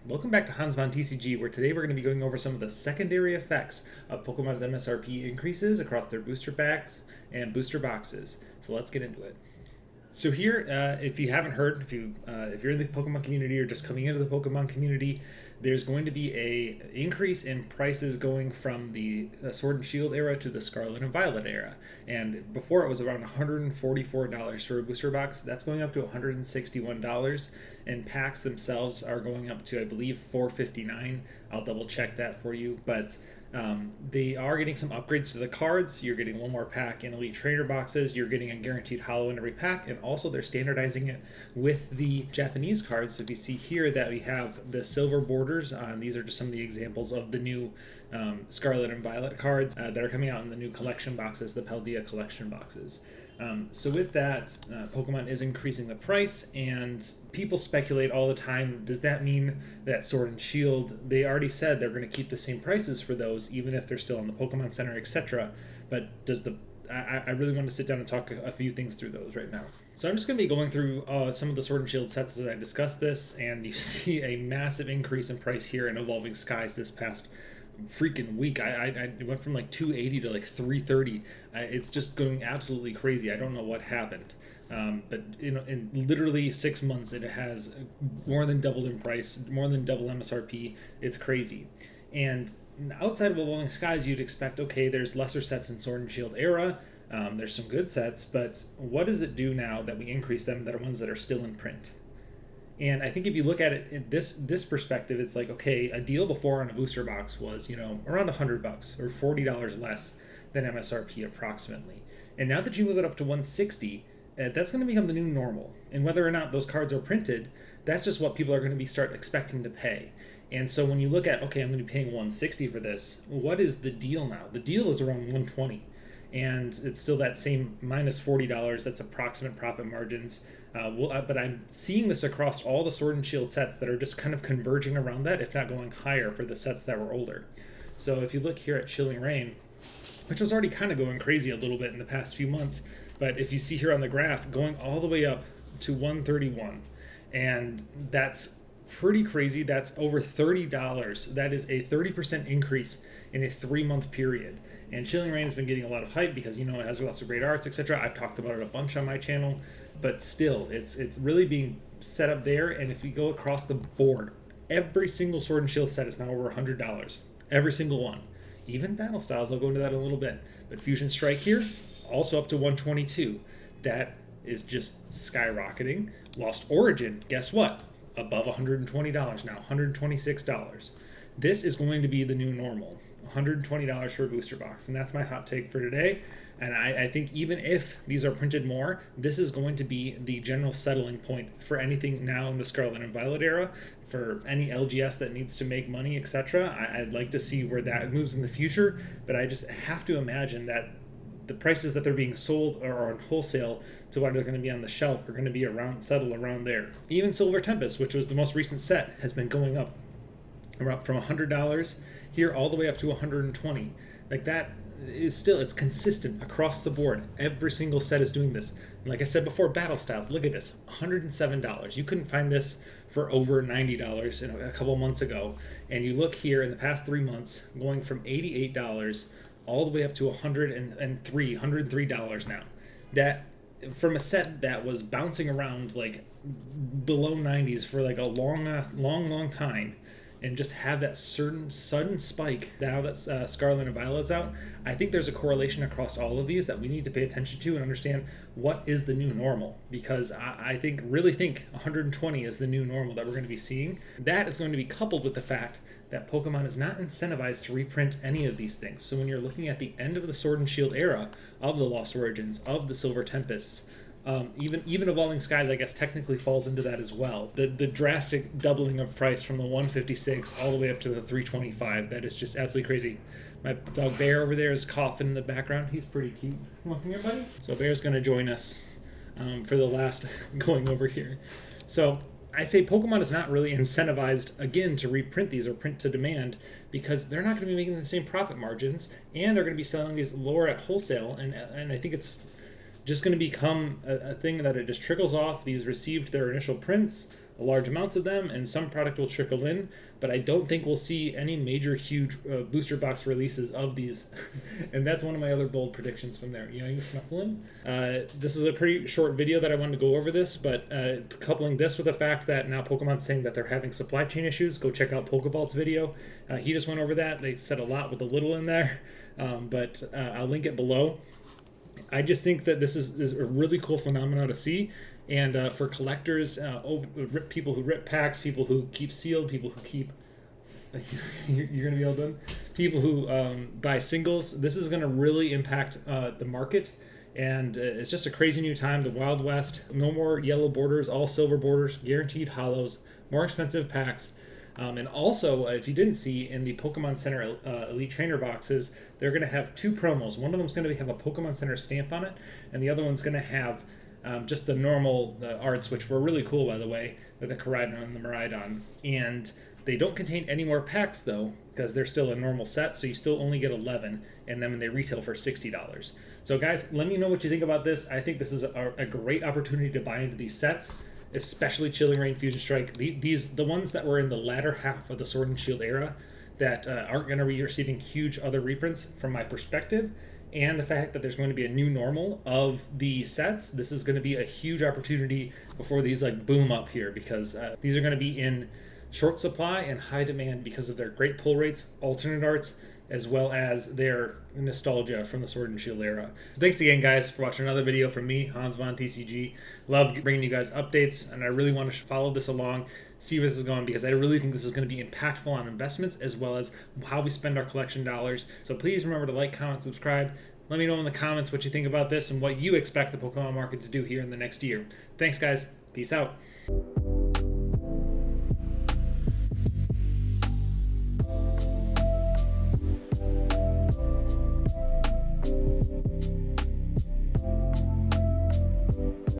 Welcome back to Hans von TCG, where today we're going to be going over some of the secondary effects of Pokemon's MSRP increases across their booster packs and booster boxes. So let's get into it. So here, if you haven't heard, if you're in the Pokemon community or just coming into the Pokemon community, there's going to be a increase in prices going from the Sword and Shield era to the Scarlet and Violet era. And before it was around $144 for a booster box. That's going up to $161, and packs themselves are going up to, I believe, $459. I'll double check that for you, but they are getting some upgrades to the cards. You're getting one more pack in Elite Trainer boxes. You're getting a guaranteed holo in every pack, and also they're standardizing it with the Japanese cards. So if you see here that we have the silver borders on, these are just some of the examples of the new Scarlet and Violet cards that are coming out in the new collection boxes, the Paldea collection boxes. So with that, Pokemon is increasing the price, and people speculate all the time, does that mean that Sword and Shield, they already said they're going to keep the same prices for those, even if they're still in the Pokemon Center, etc. But does I really want to sit down and talk a few things through those right now. So I'm just going to be going through some of the Sword and Shield sets as I discuss this, and you see a massive increase in price here in Evolving Skies this past freaking week. I went from like 280 to like 330. It's just going absolutely crazy. I don't know what happened, but in literally 6 months it has more than doubled in price, more than double MSRP. It's crazy. And outside of Evolving Skies, you'd expect, okay, there's lesser sets in Sword and Shield era. There's some good sets, but what does it do now that we increase them that are ones that are still in print? And I think if you look at it in this perspective, it's like, okay, a deal before on a booster box was, around $100 or $40 less than MSRP approximately. And now that you move it up to 160, that's going to become the new normal. And whether or not those cards are printed, that's just what people are going to be start expecting to pay. And so when you look at, okay, I'm going to be paying 160 for this, what is the deal now? The deal is around 120. And it's still that same minus $40. That's approximate profit margins. But I'm seeing this across all the Sword and Shield sets that are just kind of converging around that, if not going higher for the sets that were older. So if you look here at Chilling Reign, which was already kind of going crazy a little bit in the past few months, but if you see here on the graph, going all the way up to 131, and that's pretty crazy. That's over $30. That is a 30% increase in a 3-month period. And Chilling Reign has been getting a lot of hype because, it has lots of great arts, etc. I've talked about it a bunch on my channel, but still, it's really being set up there. And if we go across the board, every single Sword and Shield set is now over $100. Every single one. Even Battle Styles, I'll go into that in a little bit. But Fusion Strike here, also up to 122. That is just skyrocketing. Lost Origin, guess what? Above $120 now, $126. This is going to be the new normal. $120 for a booster box, and that's my hot take for today. And I think even if these are printed more, this is going to be the general settling point for anything now in the Scarlet and Violet era, for any LGS that needs to make money, etc. I'd like to see where that moves in the future, but I just have to imagine that the prices that they're being sold or on wholesale to what they're going to be on the shelf are going to be settle around there. Even Silver Tempest, which was the most recent set, has been going up from $100 here all the way up to $120. Like, that is still, it's consistent across the board. Every single set is doing this. And like I said before, Battle Styles, look at this, $107. You couldn't find this for over $90 a couple months ago. And you look here in the past 3 months, going from $88 all the way up to $103 now. That, from a set that was bouncing around like below 90s for like a long time, and just have that certain sudden spike now that Scarlet and Violet's out, I think there's a correlation across all of these that we need to pay attention to and understand what is the new normal. Because I really think 120 is the new normal that we're going to be seeing. That is going to be coupled with the fact that Pokemon is not incentivized to reprint any of these things. So when you're looking at the end of the Sword and Shield era, of the Lost Origins, of the Silver Tempests, even Evolving Skies, I guess, technically falls into that as well. The drastic doubling of price from the 156 all the way up to the 325. That is just absolutely crazy. My dog Bear over there is coughing in the background. He's pretty cute. Come on here, buddy. So Bear's going to join us for the last going over here. So I say Pokemon is not really incentivized, again, to reprint these or print to demand, because they're not going to be making the same profit margins, and they're going to be selling these lower at wholesale, and I think it's just going to become a thing that it just trickles off. These received their initial prints, large amounts of them, and some product will trickle in, but I don't think we'll see any major huge booster box releases of these. And that's one of my other bold predictions from there. You know, you snuffling. This is a pretty short video that I wanted to go over this, but coupling this with the fact that now Pokemon's saying that they're having supply chain issues, go check out Pokevault's video. He just went over that. They said a lot with a little in there, but I'll link it below. I just think that this is a really cool phenomenon to see. And for collectors, people who rip packs, people who keep sealed, people who keep... You're going to be all done? People who buy singles, this is going to really impact the market. And it's just a crazy new time, the Wild West. No more yellow borders, all silver borders, guaranteed holos, more expensive packs. And also, if you didn't see, in the Pokemon Center Elite Trainer boxes, they're going to have two promos. One of them is going to have a Pokemon Center stamp on it, and the other one's going to have just the normal arts, which were really cool, by the way, with the Koraidon and the Miraidon. And they don't contain any more packs, though, because they're still a normal set, so you still only get 11, and then they retail for $60. So, guys, let me know what you think about this. I think this is a great opportunity to buy into these sets, especially Chilling Reign, Fusion Strike. The ones that were in the latter half of the Sword and Shield era that aren't going to be receiving huge other reprints from my perspective, and the fact that there's going to be a new normal of the sets. This is going to be a huge opportunity before these like boom up here, because these are going to be in short supply and high demand because of their great pull rates, alternate arts, as well as their nostalgia from the Sword and Shield era. So thanks again, guys, for watching another video from me, Hans Von TCG. Love bringing you guys updates, and I really want to follow this along, see where this is going, because I really think this is going to be impactful on investments as well as how we spend our collection dollars. So please remember to like, comment, subscribe. Let me know in the comments what you think about this and what you expect the Pokemon market to do here in the next year. Thanks, guys. Peace out.